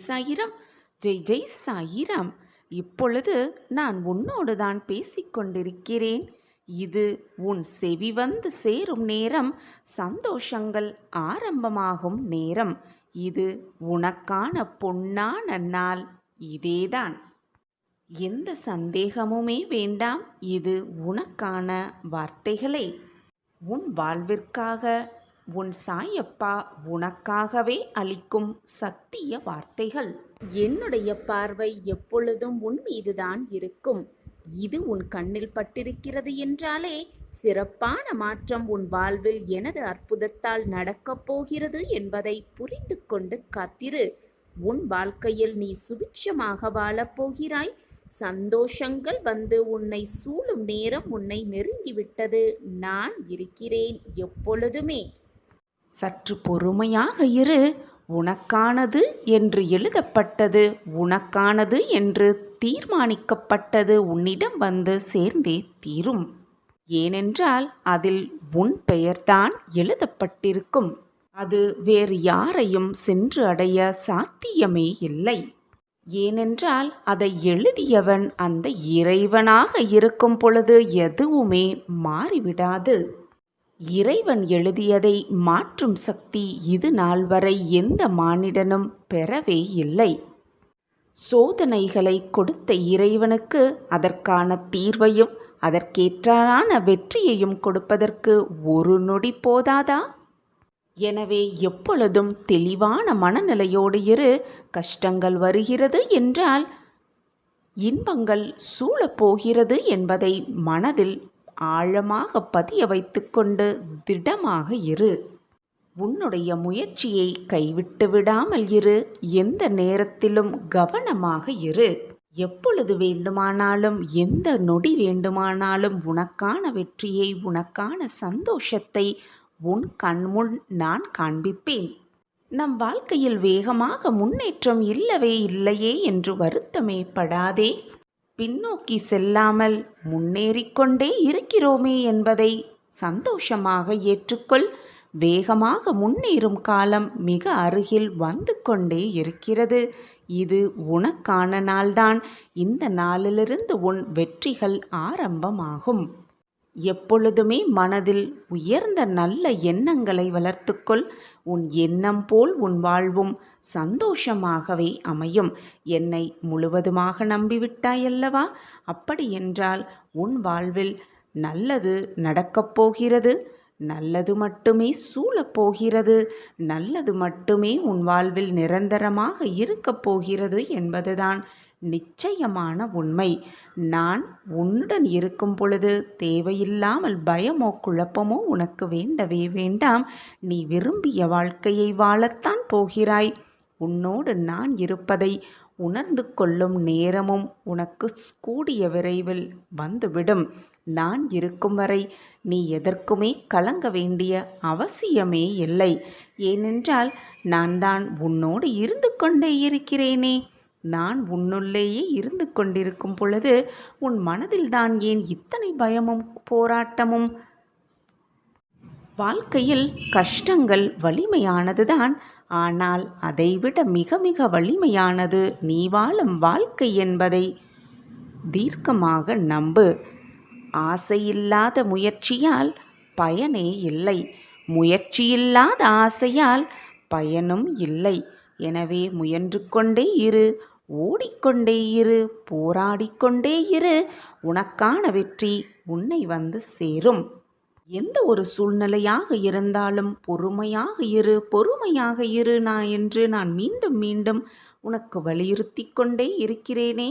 சாயிராம். ஜெய் ஜெய் சாயிராம். இப்பொழுது நான் உன்னோடு தான் பேசிக்கொண்டிருக்கிறேன். இது உன் செவி வந்து சேரும் நேரம். சந்தோஷங்கள் ஆரம்பமாகும் நேரம். இது உனக்கான பொன்னான நாள். இதேதான். எந்த சந்தேகமுமே வேண்டாம். இது உனக்கான வார்த்தைகளே. உன் வாழ்விற்காக உன் சாயப்பா உனக்காகவே அளிக்கும் சத்திய வார்த்தைகள். என்னுடைய பார்வை எப்பொழுதும் உன் மீதுதான் இருக்கும். இது உன் கண்ணில் பட்டிருக்கிறது என்றாலே சிறப்பான மாற்றம் உன் வாழ்வில் எனது அற்புதத்தால் நடக்கப் போகிறது என்பதை புரிந்து கொண்டு காத்திரு. உன் வாழ்க்கையில் நீ சுபிக்ஷமாக வாழப் போகிறாய். சந்தோஷங்கள் வந்து உன்னை சூழும் நேரம் உன்னை நெருங்கிவிட்டது. நான் இருக்கிறேன் எப்பொழுதுமே. சற்று பொறுமையாக இரு. உனக்கானது என்று எழுதப்பட்டது, உனக்கானது என்று தீர்மானிக்கப்பட்டது உன்னிடம் வந்து சேர்ந்தே தீரும். ஏனென்றால் அதில் உன் பெயர்தான் எழுதப்பட்டிருக்கும். அது வேறு யாரையும் சென்று அடைய சாத்தியமே இல்லை. ஏனென்றால் அதை எழுதியவன் அந்த இறைவனாக இருக்கும் பொழுது எதுவுமே மாறிவிடாது. இறைவன் எழுதியதை மாற்றும் சக்தி இது நாள் வரை எந்த மானிடனும் பெறவே இல்லை. சோதனைகளை கொடுத்த இறைவனுக்கு அதற்கான தீர்வையும் அதற்கேற்றான வெற்றியையும் கொடுப்பதற்கு ஒரு நொடி போதாதா? எனவே எப்பொழுதும் தெளிவான மனநிலையோடு இரு. கஷ்டங்கள் வருகிறது என்றால் இன்பங்கள் சூழப்போகிறது என்பதை மனதில் ஆழமாக பதிய வைத்துக்கொண்டு திடமாக இரு. உன்னுடைய முயற்சியை கைவிட்டு விடாமல் இரு. எந்த நேரத்திலும் கவனமாக இரு. எப்பொழுது வேண்டுமானாலும் எந்த நொடி வேண்டுமானாலும் உனக்கான வெற்றியை உனக்கான சந்தோஷத்தை உன் கண்முன் நான் காண்பிப்பேன். நம் வாழ்க்கையில் வேகமாக முன்னேற்றம் இல்லவே இல்லையே என்று வருத்தமே படாதே. பின்னோக்கி செல்லாமல் முன்னேறிக்கொண்டே இருக்கிறோமே என்பதை சந்தோஷமாக ஏற்றுக்கொள். வேகமாக முன்னேறும் காலம் மிக அருகில் வந்து கொண்டே இருக்கிறது. இது உனக்கான நாள்தான். இந்த நாளிலிருந்து உன் வெற்றிகள் ஆரம்பமாகும். எப்பொழுதுமே மனதில் உயர்ந்த நல்ல எண்ணங்களை வளர்த்துக்கொள். உன் எண்ணம் போல் உன் வாழ்வும் சந்தோஷமாகவே அமையும். என்னை முழுவதுமாக நம்பிவிட்டாயல்லவா? அப்படியென்றால் உன் வாழ்வில் நல்லது நடக்கப் போகிறது. நல்லது மட்டுமே சூழப்போகிறது. நல்லது மட்டுமே உன் வாழ்வில் நிரந்தரமாக இருக்கப் போகிறது என்பதுதான் நிச்சயமான உண்மை. நான் உன்னுடன் இருக்கும் பொழுது தேவையில்லாமல் பயமோ குழப்பமோ உனக்கு வேண்டவே வேண்டாம். நீ விரும்பிய வாழ்க்கையை வாழத்தான் போகிறாய். உன்னோடு நான் இருப்பதை உணர்ந்து கொள்ளும் நேரமும் உனக்கு கூடிய விரைவில் வந்துவிடும். நான் இருக்கும் வரை நீ எதற்குமே கலங்க வேண்டிய அவசியமே இல்லை. ஏனென்றால் நான் தான் உன்னோடு இருந்து கொண்டே இருக்கிறேனே. நான் உன்னுள்ளேயே இருந்து கொண்டிருக்கும் பொழுது உன் மனதில் தான் ஏன் இத்தனை பயமும் போராட்டமும்? வாழ்க்கையில் கஷ்டங்கள் வலிமையானதுதான். ஆனால் அதைவிட மிக மிக வலிமையானது நீ வாழும் வாழ்க்கை என்பதை தீர்க்கமாக நம்பு. ஆசையில்லாத முயற்சியால் பயனே இல்லை. முயற்சியில்லாத ஆசையால் பயனும் இல்லை. எனவே முயன்று கொண்டே இரு. ஓடிக்கொண்டே இரு. போராடிக்கொண்டே இரு. உனக்கான வெற்றி உன்னை வந்து சேரும். எந்த ஒரு சூழ்நிலையாக இருந்தாலும் பொறுமையாக இரு. பொறுமையாக இரு என்று நான் மீண்டும் மீண்டும் உனக்கு வலியுறுத்தி கொண்டே இருக்கிறேனே.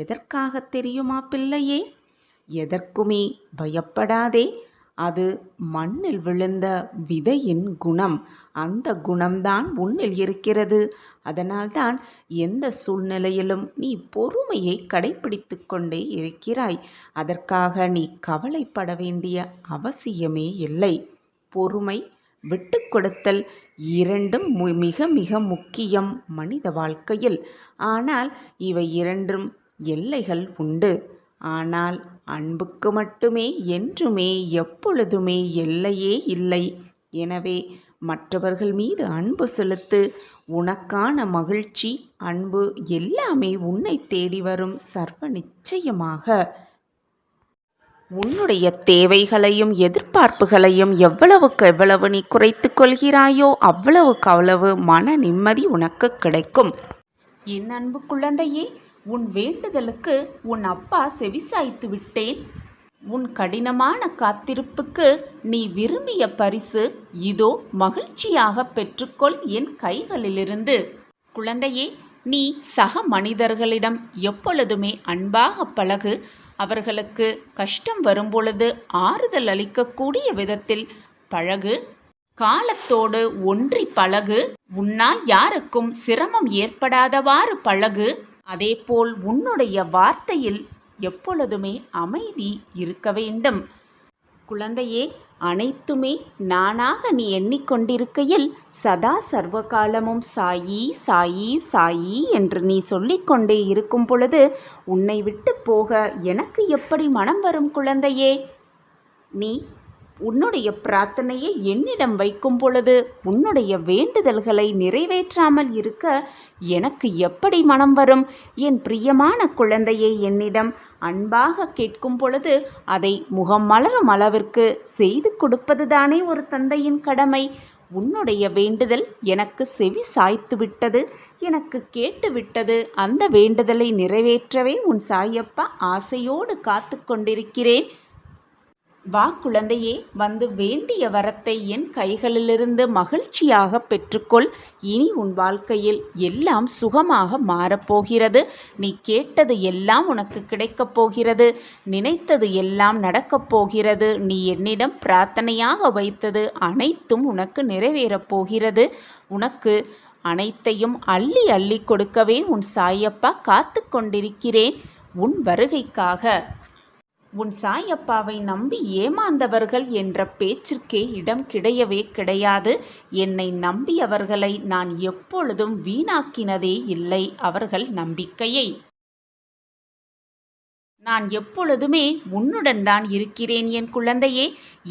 எதற்காக தெரியுமா பிள்ளையே? எதற்குமே பயப்படாதே. அது மண்ணில் விழுந்த விதையின் குணம். அந்த குணம்தான் உன்னில் இருக்கிறது. அதனால்தான் எந்த சூழ்நிலையிலும் நீ பொறுமையை கடைப்பிடித்து கொண்டே இருக்கிறாய். அதற்காக நீ கவலைப்பட வேண்டிய அவசியமே இல்லை. பொறுமை, விட்டு கொடுத்தல் இரண்டும் மிக மிக முக்கியம் மனித வாழ்க்கையில். ஆனால் இவை இரண்டும் எல்லைகள் உண்டு. ஆனால் அன்புக்கு மட்டுமே என்றுமே எப்பொழுதுமே எல்லையே இல்லை. எனவே மற்றவர்கள் மீது அன்பு செலுத்து. உனக்கான மகிழ்ச்சி, அன்பு எல்லாமே உன்னை தேடி வரும் சர்வ நிச்சயமாக. உன்னுடைய தேவைகளையும் எதிர்பார்ப்புகளையும் எவ்வளவுக்கு எவ்வளவு நீ குறைத்து கொள்கிறாயோ அவ்வளவுக்கு அவ்வளவு மன நிம்மதி உனக்கு கிடைக்கும். என் அன்பு குழந்தையே, உன் வேண்டுதலுக்கு உன் அப்பா செவிசாய்த்து விட்டேன். உன் கடினமான காத்திருப்புக்கு நீ விரும்பிய பரிசு இதோ மகிழ்ச்சியாக பெற்றுக்கொள் என் கைகளிலிருந்து. குழந்தையே, நீ சக மனிதர்களிடம் எப்பொழுதுமே அன்பாக பழகு. அவர்களுக்கு கஷ்டம் வரும்பொழுது ஆறுதல் அளிக்கக்கூடிய விதத்தில் பழகு. காலத்தோடு ஒன்றி பழகு. உன்னால் யாருக்கும் சிரமம் ஏற்படாதவாறு பழகு. அதேபோல் உன்னுடைய வார்த்தையில் எப்பொழுதுமே அமைதி இருக்க வேண்டும். குழந்தையே, அனைத்துமே நானாக நீ எண்ணிக்கொண்டிருக்கையில் சதா சர்வகாலமும் சாயி சாயி சாயி என்று நீ சொல்லிக்கொண்டே இருக்கும் பொழுது உன்னை விட்டு போக எனக்கு எப்படி மனம் வரும் குழந்தையே? நீ உன்னுடைய பிரார்த்தனையை என்னிடம் வைக்கும் பொழுது உன்னுடைய வேண்டுதல்களை நிறைவேற்றாமல் இருக்க எனக்கு எப்படி மனம் வரும்? என் பிரியமான குழந்தையை என்னிடம் அன்பாக கேட்கும் பொழுது அதை முகம் மலரும் அளவிற்கு செய்து கொடுப்பதுதானே ஒரு தந்தையின் கடமை. உன்னுடைய வேண்டுதல் எனக்கு செவி சாய்த்து விட்டது, எனக்கு கேட்டு விட்டது. அந்த வேண்டுதலை நிறைவேற்றவே உன் சாயப்பா ஆசையோடு காத்து கொண்டிருக்கிறேன். வா குழந்தையே, வந்து வேண்டிய வரத்தை என் கைகளிலிருந்து மகிழ்ச்சியாக பெற்றுக்கொள். இனி உன் வாழ்க்கையில் எல்லாம் சுகமாக மாறப்போகிறது. நீ கேட்டது எல்லாம் உனக்கு கிடைக்கப் போகிறது. நினைத்தது எல்லாம் நடக்கப் போகிறது. நீ என்னிடம் பிரார்த்தனையாக வைத்தது அனைத்தும் உனக்கு நிறைவேறப் போகிறது. உனக்கு அனைத்தையும் அள்ளி அள்ளி கொடுக்கவே உன் சாயப்பா காத்து கொண்டிருக்கிறேன் உன் வருகைக்காக. உன் சாயப்பாவை நம்பி ஏமாந்தவர்கள் என்ற பேச்சிற்கே இடம் கிடையவே கிடையாது. என்னை நம்பியவர்களை நான் எப்பொழுதும் வீணாக்கினதே இல்லை அவர்கள் நம்பிக்கையை. நான் எப்பொழுதுமே உன்னுடன் தான் இருக்கிறேன் என் குழந்தையே.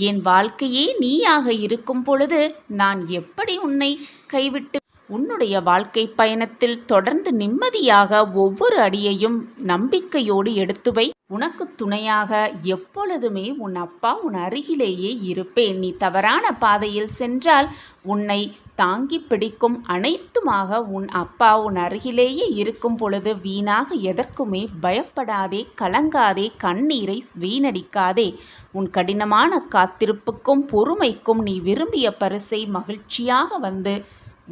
என் வாழ்க்கையே நீயாக இருக்கும் பொழுது நான் எப்படி உன்னை கைவிட்டு உன்னுடைய வாழ்க்கை பயணத்தில் தொடர்ந்து நிம்மதியாக ஒவ்வொரு அடியையும் நம்பிக்கையோடு எடுத்து வை. உனக்கு துணையாக எப்பொழுதுமே உன் அப்பா உன் அருகிலேயே இருப்பேன். நீ தவறான பாதையில் சென்றால் உன்னை தாங்கி பிடிக்கும் அனைத்துமாக உன் அப்பா உன் அருகிலேயே இருக்கும் பொழுது வீணாக எதற்குமே பயப்படாதே, கலங்காதே, கண்ணீரை வீணடிக்காதே. உன் கடினமான காத்திருப்புக்கும் பொறுமைக்கும் நீ விரும்பிய பரிசை மகிழ்ச்சியாக வந்து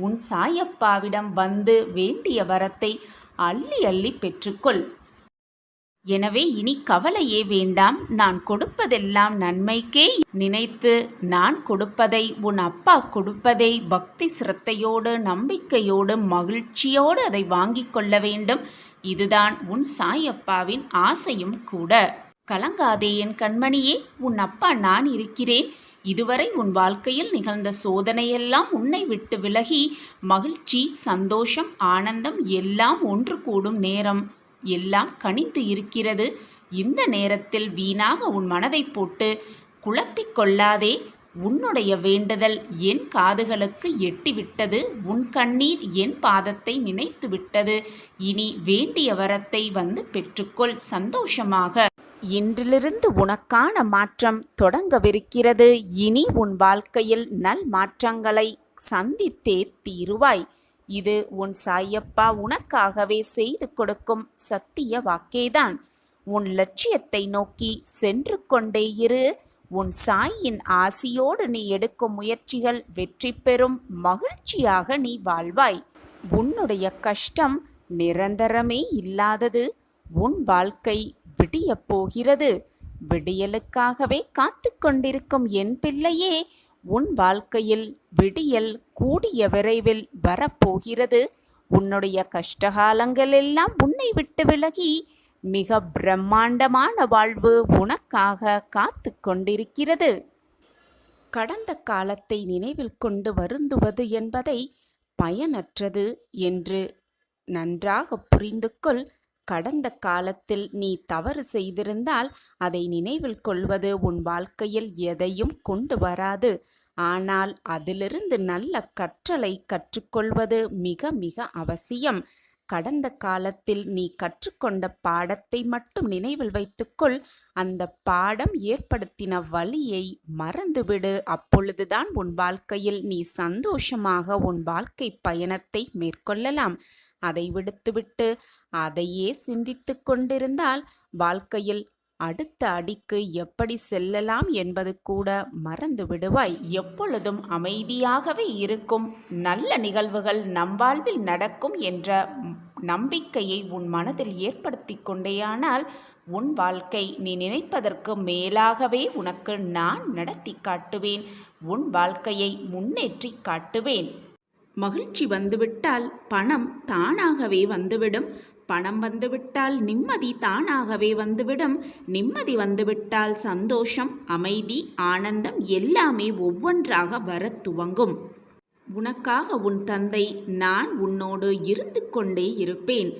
உன் சாயப்பாவிடம் வந்து வேண்டிய வரத்தை அள்ளி அள்ளி பெற்றுக்கொள். எனவே இனி கவலையே வேண்டாம். நான் கொடுப்பதெல்லாம் நன்மைக்கே நினைத்து நான் கொடுப்பதை உன் அப்பா கொடுப்பதை பக்தி சிரத்தையோடு நம்பிக்கையோடு மகிழ்ச்சியோடு அதை வாங்கி கொள்ள வேண்டும். இதுதான் உன் சாயப்பாவின் ஆசையும் கூட. கலங்காதே என் கண்மணியே, உன் அப்பா நான் இருக்கிறேன். இதுவரை உன் வாழ்க்கையில் நிகழ்ந்த சோதனையெல்லாம் உன்னை விட்டு விலகி மகிழ்ச்சி, சந்தோஷம், ஆனந்தம் எல்லாம் ஒன்று கூடும் நேரம் எல்லாம் கனிந்து இருக்கிறது. இந்த நேரத்தில் வீணாக உன் மனதை போட்டு குழப்பிக் கொள்ளாதே. உன்னுடைய வேண்டுதல் என் காதுகளுக்கு எட்டிவிட்டது. உன் கண்ணீர் என் பாதத்தை நினைத்து விட்டது. இனி வேண்டிய வரத்தை வந்து பெற்றுக்கொள் சந்தோஷமாக. இன்றிலிருந்து உனக்கான மாற்றம் தொடங்கவிருக்கிறது. இனி உன் வாழ்க்கையில் நல் மாற்றங்களை சந்தித்தே தீருவாய். இது உன் சாயப்பா உனக்காகவே செய்து கொடுக்கும் சத்திய வாக்கேதான். உன் லட்சியத்தை நோக்கி சென்று கொண்டே இரு. உன் சாயின் ஆசியோடு நீ எடுக்கும் முயற்சிகள் வெற்றி பெறும். மகிழ்ச்சியாக நீ வாழ்வாய். உன்னுடைய கஷ்டம் நிரந்தரமே இல்லாதது. உன் வாழ்க்கை விடியப் போகிறது. விடியலுக்காகவே காத்து கொண்டிருக்கும் என் பிள்ளையே, உன் வாழ்க்கையில் விடியல் கூடிய விரைவில் வரப்போகிறது. உன்னுடைய கஷ்டகாலங்கள் எல்லாம் உன்னை விட்டு விலகி மிக பிரம்மாண்டமான வாழ்வு உனக்காக காத்து கொண்டிருக்கிறது. கடந்த காலத்தை நினைவில் கொண்டு வருந்துவது என்பதை பயனற்றது என்று நன்றாக புரிந்து கொள். கடந்த காலத்தில் நீ தவறு செய்திருந்தால் அதை நினைவில் கொள்வது உன் வாழ்க்கையில் எதையும் கொண்டு வராது. ஆனால் அதிலிருந்து நல்ல கற்றலை கற்றுக்கொள்வது மிக மிக அவசியம். கடந்த காலத்தில் நீ கற்றுக்கொண்ட பாடத்தை மட்டும் நினைவில் வைத்துக்கொள். அந்த பாடம் ஏற்படுத்தின வலியை மறந்துவிடு. அப்பொழுதுதான் உன் வாழ்க்கையில் நீ சந்தோஷமாக உன் வாழ்க்கை பயணத்தை மேற்கொள்ளலாம். அதை விடுத்துவிட்டு அதையே சிந்தித்து கொண்டிருந்தால் வாழ்க்கையில் அடுத்த அடிக்கு எப்படி செல்லலாம் என்பது கூட மறந்து விடுவாய். எப்பொழுதும் அமைதியாகவே இருக்கும் நல்ல நிகழ்வுகள் நம் வாழ்வில் நடக்கும் என்ற நம்பிக்கையை உன் மனதில் ஏற்படுத்தி கொண்டேயானால் உன் வாழ்க்கை நீ நினைப்பதற்கு மேலாகவே உனக்கு நான் நடத்தி காட்டுவேன். உன் வாழ்க்கையை முன்னேற்றி காட்டுவேன். மகிழ்ச்சி வந்துவிட்டால் பணம் தானாகவே வந்துவிடும். பணம் வந்துவிட்டால் நிம்மதி தானாகவே வந்துவிடும். நிம்மதி வந்துவிட்டால் சந்தோஷம், அமைதி, ஆனந்தம் எல்லாமே ஒவ்வொன்றாக வரத் துவங்கும். உனக்காக உன் தந்தை நான் உன்னோடு இருந்து கொண்டே இருப்பேன்.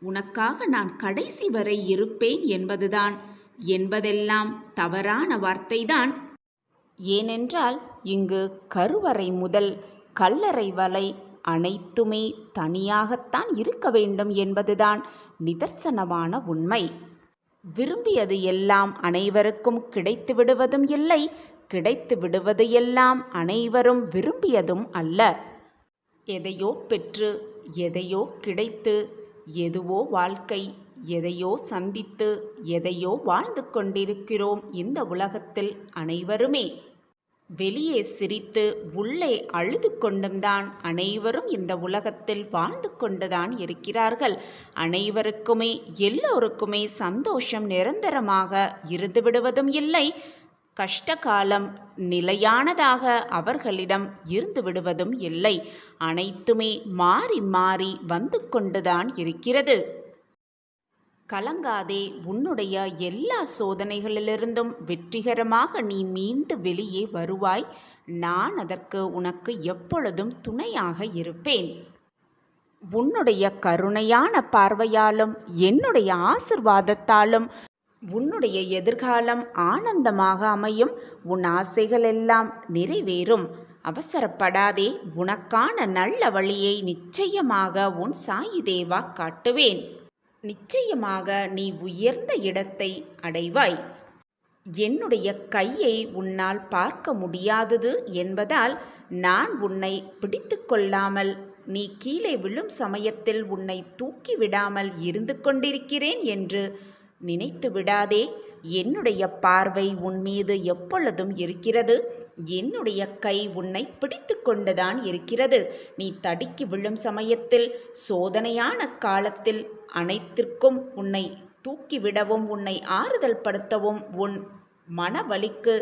உனக்காக நான் கடைசி வரை இருப்பேன் என்பதெல்லாம் தவறான வார்த்தைதான். ஏனென்றால் இங்கு கருவறை முதல் கல்லறை வரை அனைத்துமே தனியாகத்தான் இருக்க வேண்டும் என்பதுதான் நிதர்சனமான உண்மை. விரும்பியது எல்லாம் அனைவருக்கும் கிடைத்து விடுவதும் இல்லை, கிடைத்து விடுவது எல்லாம் அனைவரும் விரும்பியதும் அல்ல. எதையோ பெற்று எதையோ கிடைத்து எதுவோ வாழ்க்கை, எதையோ சந்தித்து எதையோ வாழ்ந்து கொண்டிருக்கிறோம் இந்த உலகத்தில் அனைவருமே. வெளியே சிரித்து உள்ளே அழுது கொண்டும்தான் அனைவரும் இந்த உலகத்தில் வாழ்ந்து கொண்டுதான் இருக்கிறார்கள். அனைவருக்குமே எல்லோருக்குமே சந்தோஷம் நிரந்தரமாக இருந்து விடுவதும் இல்லை. கஷ்டகாலம் நிலையானதாக அவர்களிடம் இருந்து விடுவதும் இல்லை. அனைத்துமே மாறி மாறி வந்து கொண்டுதான் இருக்கிறது. கலங்காதே. உன்னுடைய எல்லா சோதனைகளிலிருந்தும் வெற்றிகரமாக நீ மீண்டு வெளியே வருவாய். நான் அதற்கு உனக்கு எப்பொழுதும் துணையாக இருப்பேன். உன்னுடைய கருணையான பார்வையாலும் என்னுடைய ஆசிர்வாதத்தாலும் உன்னுடைய எதிர்காலம் ஆனந்தமாக அமையும். உன் ஆசைகள் எல்லாம் நிறைவேறும். அவசரப்படாதே. உனக்கான நல்ல வழியை நிச்சயமாக உன் சாயி தேவா காட்டுவேன். நிச்சயமாக நீ உயர்ந்த இடத்தை அடைவாய். என்னுடைய கையை உன்னால் பார்க்க முடியாதது என்பதால் நான் உன்னை பிடித்து கொள்ளாமல் நீ கீழே விழும் சமயத்தில் உன்னை தூக்கி விடாமல் இருந்து கொண்டிருக்கிறேன் என்று நினைத்து விடாதே. என்னுடைய பார்வை உன் மீது எப்பொழுதும் இருக்கிறது. என்னுடைய கை உன்னை பிடித்து கொண்டுதான் இருக்கிறது. நீ தடுக்கி விழும் சமயத்தில், சோதனையான காலத்தில் அனைத்திற்கும் உன்னை தூக்கிவிடவும் உன்னை ஆறுதல் படுத்தவும் உன் மனவலிக்கு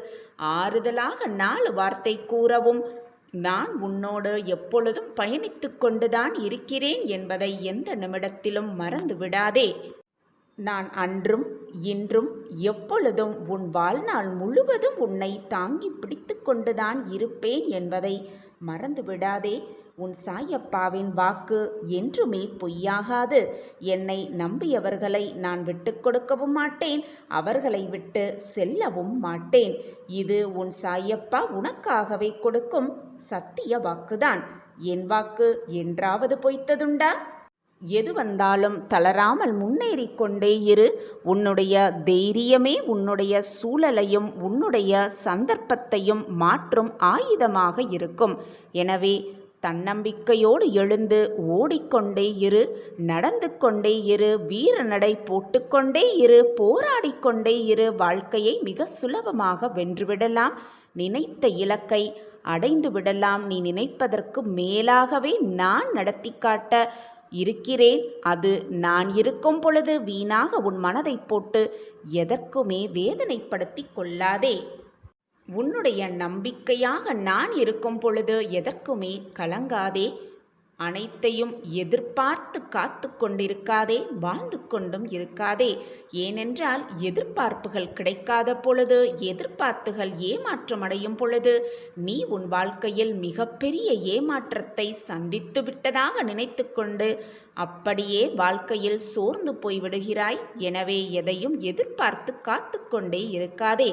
ஆறுதலாக 4 வார்த்தை கூறவும் நான் உன்னோடு எப்பொழுதும் பயணித்து கொண்டுதான் இருக்கிறேன் என்பதை எந்த நிமிடத்திலும் மறந்து விடாதே. நான் அன்றும் இன்றும் எப்பொழுதும் உன் வாழ்நாள் முழுவதும் உன்னை தாங்கி பிடித்து கொண்டுதான் இருப்பேன் என்பதை மறந்து விடாதே. உன் சாயப்பாவின் வாக்கு என்றுமே பொய்யாகாது. என்னை நம்பியவர்களை நான் விட்டு கொடுக்கவும் மாட்டேன், அவர்களை விட்டு செல்லவும் மாட்டேன். இது உன் சாயப்பா உனக்காகவே கொடுக்கும் சத்திய வாக்குதான். என் வாக்கு என்றாவது பொய்த்ததுண்டா? எது வந்தாலும் தளராமல் முன்னேறி கொண்டே இரு. உன்னுடைய தைரியமே உன்னுடைய சூழலையும் உன்னுடைய சந்தர்ப்பத்தையும் மாற்றும் ஆயுதமாக இருக்கும். எனவே தன்னம்பிக்கையோடு எழுந்து ஓடிக்கொண்டே இரு, நடந்து கொண்டே இரு, வீர நடை போட்டுக்கொண்டே இரு, போராடிக்கொண்டே இரு. வாழ்க்கையை மிக சுலபமாக வென்றுவிடலாம். நினைத்த இலக்கை அடைந்து விடலாம். நீ நினைப்பதற்கு மேலாகவே நான் நடத்தி காட்ட இருக்கிறேன். அது நான் இருக்கும் பொழுது வீணாக உன் மனதை போட்டு எதற்குமே வேதனைப்படுத்தி கொள்ளாதே. உன்னுடைய நம்பிக்கையாக நான் இருக்கும் பொழுது எதற்குமே கலங்காதே. அனைத்தையும் எதிர்பார்த்து காத்து கொண்டிருக்காதே, வாழ்ந்து கொண்டும் இருக்காதே. ஏனென்றால் எதிர்பார்ப்புகள் கிடைக்காத பொழுது, எதிர்பார்ப்புகள் ஏமாற்றம் அடையும் பொழுது நீ உன் வாழ்க்கையில் மிகப்பெரிய ஏமாற்றத்தை சந்தித்து விட்டதாக நினைத்து கொண்டு அப்படியே வாழ்க்கையில் சோர்ந்து போய்விடுகிறாய். எனவே எதையும் எதிர்பார்த்து காத்து கொண்டே இருக்காதே.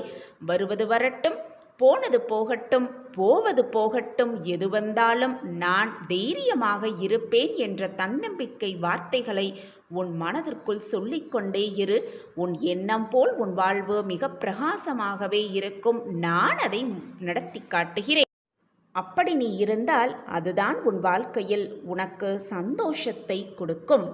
வருவது வரட்டும், போனது போகட்டும், போவது போகட்டும், எது வந்தாலும் நான் தைரியமாக இருப்பேன் என்ற தன்னம்பிக்கை வார்த்தைகளை உன் மனதிற்குள் சொல்லிக்கொண்டே இரு. உன் எண்ணம் போல் உன் வாழ்வு மிக பிரகாசமாகவே இருக்கும். நான் அதை நடத்தி காட்டுகிறேன். அப்படி நீ இருந்தால் அதுதான் உன் வாழ்க்கையில் உனக்கு சந்தோஷத்தை கொடுக்கும்.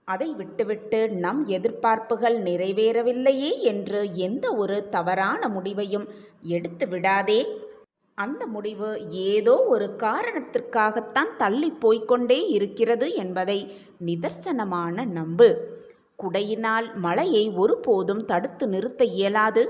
அதை விட்டுவிட்டு நம் எதிர்பார்ப்புகள் நிறைவேறவில்லையே என்று எந்த ஒரு தவறான முடிவையும் எடுத்து விடாதே. அந்த முடிவு ஏதோ ஒரு காரணத்திற்காகத்தான் தள்ளி போய்க்கொண்டே இருக்கிறது என்பதை நிதர்சனமான நம்பு. குடையினால் மழையை ஒருபோதும் தடுத்து நிறுத்த இயலாது.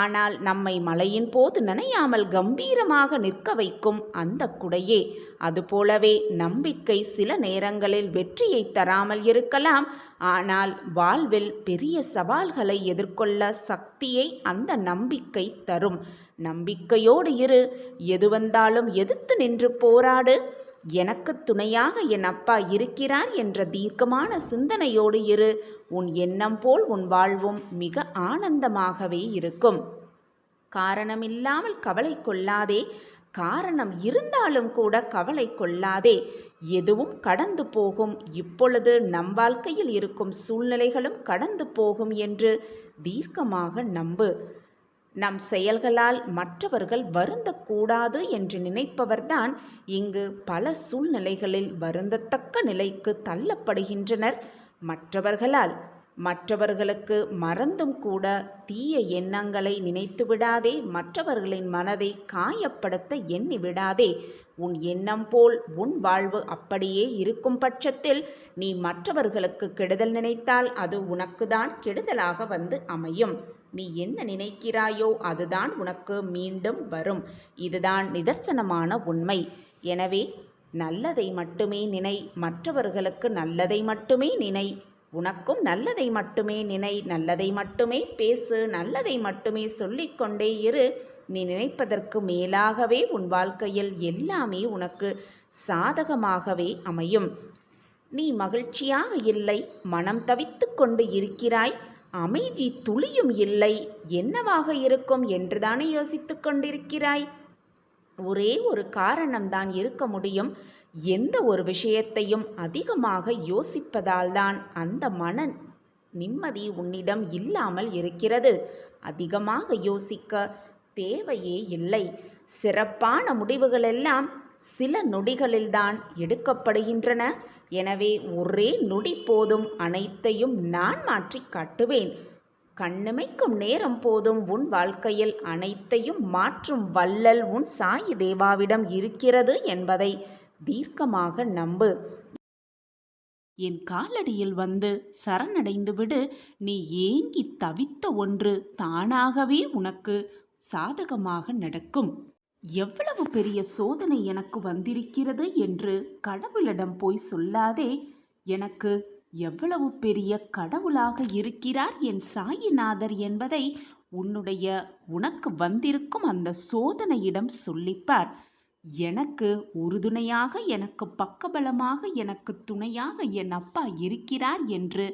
ஆனால் நம்மை மழையின் போது நனையாமல் கம்பீரமாக நிற்க வைக்கும் அந்த குடையே. அதுபோலவே நம்பிக்கை சில நேரங்களில் வெற்றியை தராமல் இருக்கலாம். ஆனால் வாழ்வில் பெரிய சவால்களை எதிர்கொள்ள சக்தியை அந்த நம்பிக்கை தரும். நம்பிக்கையோடு இரு. எது வந்தாலும் எதிர்த்து நின்று போராடு. எனக்கு துணையாக என் அப்பா இருக்கிறார் என்ற தீர்க்கமான சிந்தனையோடு இரு. உன் எண்ணம் போல் உன் வாழ்வும் மிக ஆனந்தமாகவே இருக்கும். காரணமில்லாமல் கவலை கொள்ளாதே. காரணம் இருந்தாலும் கூட கவலை கொள்ளாதே. எதுவும் கடந்து போகும். இப்பொழுது நம் வாழ்க்கையில் இருக்கும் சூழ்நிலைகளும் கடந்து போகும் என்று தீர்க்கமாக நம்பு. நம் செயல்களால் மற்றவர்கள் வருந்தக்கூடாது என்று நினைப்பவர்தான் இங்கு பல சூழ்நிலைகளில் வருந்தத்தக்க நிலைக்கு தள்ளப்படுகின்றனர். மற்றவர்களால். மற்றவர்களுக்கு மறந்தும் கூட தீய எண்ணங்களை நினைத்து விடாதே. மற்றவர்களின் மனதை காயப்படுத்த எண்ணி விடாதே. உன் எண்ணம் போல் உன் வாழ்வு அப்படியே இருக்கும் பட்சத்தில் நீ மற்றவர்களுக்கு கெடுதல் நினைத்தால் அது உனக்குதான் கெடுதலாக வந்து அமையும். நீ என்ன நினைக்கிறாயோ அதுதான் உனக்கு மீண்டும் வரும். இதுதான் நிதர்சனமான உண்மை. எனவே நல்லதை மட்டுமே நினை. மற்றவர்களுக்கு நல்லதை மட்டுமே நினை. உனக்கும் நல்லதை மட்டுமே நினை. நல்லதை மட்டுமே பேசு. நல்லதை மட்டுமே சொல்லிக்கொண்டே இரு. நீ நினைப்பதற்கு மேலாகவே உன் வாழ்க்கையில் எல்லாமே உனக்கு சாதகமாகவே அமையும். நீ மகிழ்ச்சியாக இல்லை. மனம் தவித்து கொண்டு இருக்கிறாய். அமைதி துளியும் இல்லை. என்னவாக இருக்கும் என்றுதானே யோசித்து கொண்டிருக்கிறாய். ஒரே ஒரு காரணம்தான் இருக்க முடியும். எந்த ஒரு விஷயத்தையும் அதிகமாக யோசிப்பதால் தான் அந்த மன நிம்மதி உன்னிடம் இல்லாமல் இருக்கிறது. அதிகமாக யோசிக்க தேவையே இல்லை. சிறப்பான முடிவுகளெல்லாம் சில நொடிகளில்தான் எடுக்கப்படுகின்றன. எனவே ஒரே நொடி போதும். அனைத்தையும் நான் மாற்றி காட்டுவேன். கண்ணிமைக்கும் நேரம் போதும். உன் வாழ்க்கையில் அனைத்தையும் மாற்றும் வள்ளல் உன் சாயி தேவாவிடம் இருக்கிறது என்பதை தீர்க்கமாக நம்பு. என் காலடியில் வந்து சரணடைந்து விடு. நீ ஏங்கி தவித்த ஒன்று தானாகவே உனக்கு சாதகமாக நடக்கும். எவ்வளவு பெரிய சோதனை எனக்கு வந்திருக்கிறது என்று கடவுளிடம் போய் சொல்லாதே. எனக்கு எவ்வளவு பெரிய கடவுளாக இருக்கிறார் என் சாயிநாதர் என்பதை உனக்கு வந்திருக்கும் அந்த சோதனையிடம் சொல்லிப்பார். எனக்கு உறுதுணையாக, எனக்கு பக்கபலமாக, எனக்கு துணையாக என் அப்பா இருக்கிறார் என்று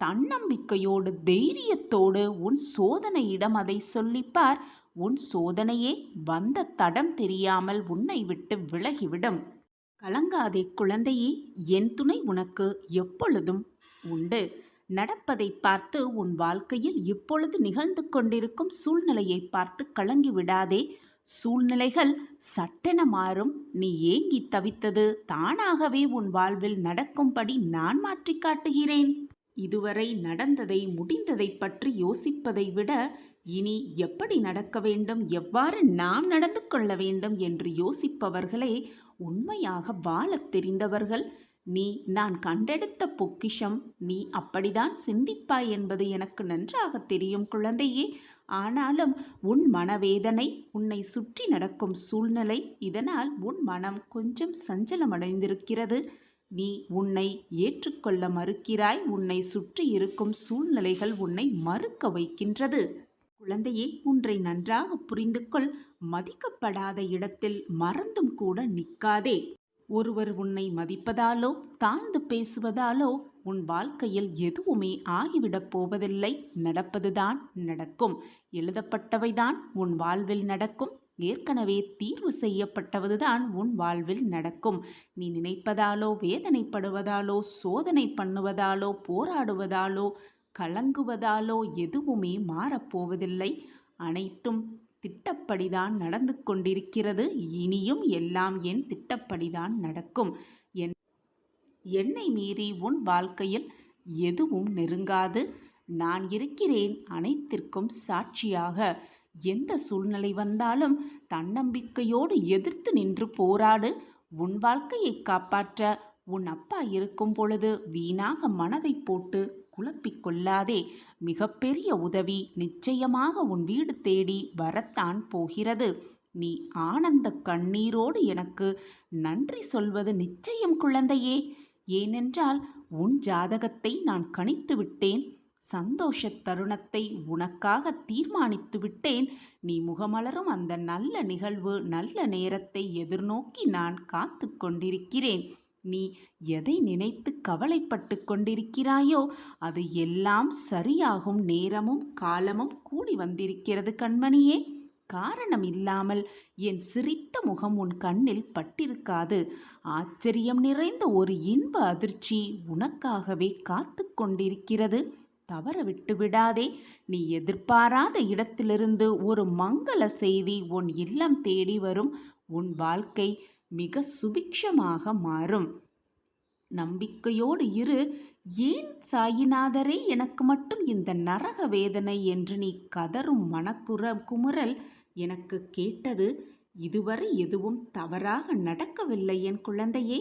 தன்னம்பிக்கையோடு தைரியத்தோடு உன் சோதனையிடம் அதை சொல்லிப்பார். உன் சோதனையே வந்த தடம் தெரியாமல் உன்னை விட்டு விலகிவிடும். கலங்காதே குழந்தையே. என் துணை உனக்கு எப்பொழுதும் உண்டு. நடப்பதை பார்த்து உன் வாழ்க்கையில் இப்பொழுது நிகழ்ந்து கொண்டிருக்கும் சூழ்நிலையை பார்த்து கலங்கி விடாதே. சூழ்நிலைகள் சட்டென மாறும். நீ ஏங்கி தவித்தது தானாகவே உன் வாழ்வில் நடக்கும்படி நான் மாற்றி காட்டுகிறேன். இதுவரை நடந்ததை, முடிந்ததை பற்றி யோசிப்பதை விட இனி எப்படி நடக்க வேண்டும், எவ்வாறு நாம் நடந்து கொள்ள வேண்டும் என்று யோசிப்பவர்களே உண்மையாக வாழத் தெரிந்தவர்கள். நான் கண்டெடுத்த பொக்கிஷம். நீ அப்படிதான் சிந்திப்பாய் என்பது எனக்கு நன்றாக தெரியும் குழந்தையே. ஆனாலும் உன் மனவேதனை, உன்னை சுற்றி நடக்கும் சூழ்நிலை, இதனால் உன் மனம் கொஞ்சம் சஞ்சலமடைந்திருக்கிறது. நீ உன்னை ஏற்றுக்கொள்ள மறுக்கிறாய். உன்னை சுற்றி இருக்கும் சூழ்நிலைகள் உன்னை மறுக்க வைக்கின்றது. குழந்தையே, ஒன்றை நன்றாக புரிந்து கொள். மதிக்கப்படாத இடத்தில் மறந்தும் கூட நிற்காதே. ஒருவர் உன்னை மதிப்பதாலோ தாழ்ந்து பேசுவதாலோ உன் வாழ்க்கையில் எதுவுமே ஆகிவிடப் போவதில்லை. நடப்பதுதான் நடக்கும். எழுதப்பட்டவைதான் உன் வாழ்வில் நடக்கும். ஏற்கனவே தீர்வு செய்யப்பட்டதுதான் உன் வாழ்வில் நடக்கும். நீ நினைப்பதாலோ, வேதனைப்படுவதாலோ, சோதனை பண்ணுவதாலோ, போராடுவதாலோ, கலங்குவதாலோ எதுவுமே மாறப்போவதில்லை. அனைத்தும் திட்டப்படிதான் நடந்து கொண்டிருக்கிறது. இனியும் எல்லாம் என் திட்டப்படிதான் நடக்கும். என்னை மீறி உன் வாழ்க்கையில் எதுவும் நெருங்காது. நான் இருக்கிறேன் அனைத்திற்கும் சாட்சியாக. எந்த சூழ்நிலை வந்தாலும் தன்னம்பிக்கையோடு எதிர்த்து நின்று போராடு. உன் வாழ்க்கையை காப்பாற்ற உன் அப்பா இருக்கும் பொழுது வீணாக மனதை போட்டு குழப்பிக் கொள்ளாதே. மிகப்பெரிய உதவி நிச்சயமாக உன் வீடு தேடி வரத்தான் போகிறது. நீ ஆனந்த கண்ணீரோடு எனக்கு நன்றி சொல்வது நிச்சயம் குழந்தையே. ஏனென்றால் உன் ஜாதகத்தை நான் கணித்து விட்டேன். சந்தோஷ தருணத்தை உனக்காக தீர்மானித்து விட்டேன். நீ முகமலரும் அந்த நல்ல நிகழ்வு, நல்ல நேரத்தை எதிர்நோக்கி நான் காத்து கொண்டிருக்கிறேன். நீ எதை நினைத்து கவலைப்பட்டு கொண்டிருக்கிறாயோ அது எல்லாம் சரியாகும் நேரமும் காலமும் கூடி வந்திருக்கிறது கண்மணியே. காரணம் இல்லாமல் என் சிரித்த முகம் உன் கண்ணில் பட்டிருக்காது. ஆச்சரியம் நிறைந்த ஒரு இன்ப அதிர்ச்சி உனக்காகவே காத்து கொண்டிருக்கிறது. தவற விட்டு விடாதே. நீ எதிர்பாராத இடத்திலிருந்து ஒரு மங்கள செய்தி உன் இல்லம் தேடி வரும். உன் வாழ்க்கை மிக சுபிக்ஷமாக மாறும். நம்பிக்கையோடு இரு. ஏன் சாயிநாதரே எனக்கு மட்டும் இந்த நரக வேதனை என்று நீ கதறும் குமுறல் எனக்கு கேட்டது. இதுவரை எதுவும் தவறாக நடக்கவில்லை என் குழந்தையே.